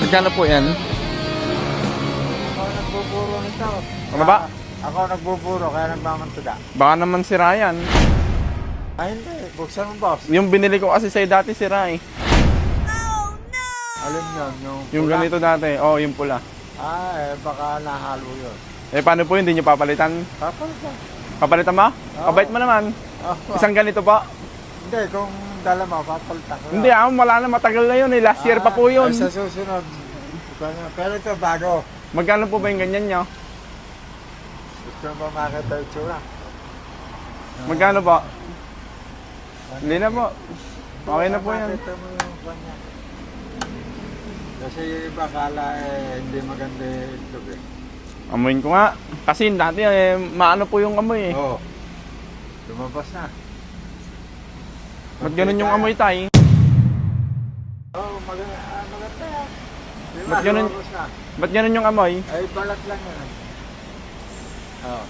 Magkano po yan? Ako nagbuburo nito. Ano ba? Ako nagbuburo, kaya nagmamantada. Baka naman si Ryan. Ay hindi, buksan mo boss. Yung binili ko kasi sa'yo dati si Ray. Alam nyo, Yung pula. ganito dati. Oh, yung pula. Baka nahalo yun. Eh, paano po yun? Hindi nyo papalitan? Papalitan. Papalitan mo? Oo. Kabait mo naman. Isang ganito po. Hindi, kung dala mo, papalitan ko. Hindi, wala na. Matagal na yun eh. Last year pa po yun. Sa susunod. Pero ito bago. Magkano po ba yung ganyan nyo? Gusto mo makita yung tsura? Magkano po? Hindi na po. Okay na po yan. Makita mo yung kanya. Kasi yung iba kala hindi maganda ito eh. Amuin ko nga. Kasi dati maano po yung amoy eh. Oo. Lumabas na. Ba't ganun yung amoy tay? Oo, maganda yan. Diba, Ba't ganun? lumabas na. Ba't ganun yung amoy? Ay, balat lang yan. Oo.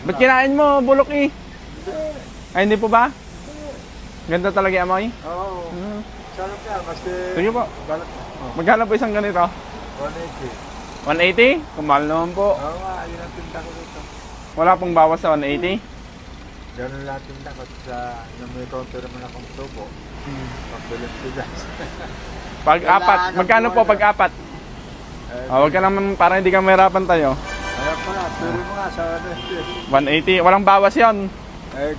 Ba't kinain mo, bulok eh? Hindi. Ay, hindi po ba? Ganda talaga yung amoy? Oo. Sarap yan, maski Sige po. balat na. Oo. Magkano po isang ganito? 180. 180? Kumahal naman po. Oo nga, yun ang tinda ko dito. Wala pong bawas sa 180? Ganun lang tinda ko sa may counter naman akong tubo. Pagbilis bigas. Pag apat, magkano po pag apat? Huwag ka naman, parang hindi ka mahirapan tayo. Ayan pala, turo mo nga sa 180. 180, walang bawas yon.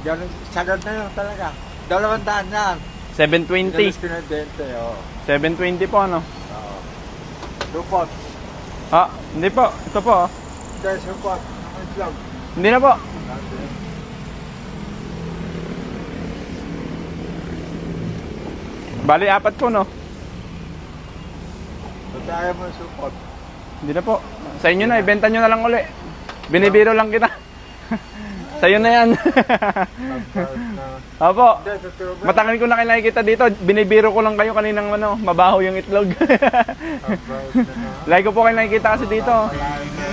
Ganun, sagad na yun talaga. 200 yan. 720. Inalis ko ng dente, oo. 720 po ano? Oo. Supot. Hindi po. Ito po. Hindi, supot. Ang itlog. Hindi na po. Bali, apat po no? Pagkaya mo yung supot. Hindi na po. Sa inyo na, ibenta nyo na lang uli. Binibiro lang kita. Sa'yo na yan. Opo. Hindi, tuturo mo. Matagal ko na kayo nakikita dito. Binibiro ko lang kayo kaninang mabaho yung itlog. Ang bawat na. Like ko po kayo nakikita kasi dito. Malalim na.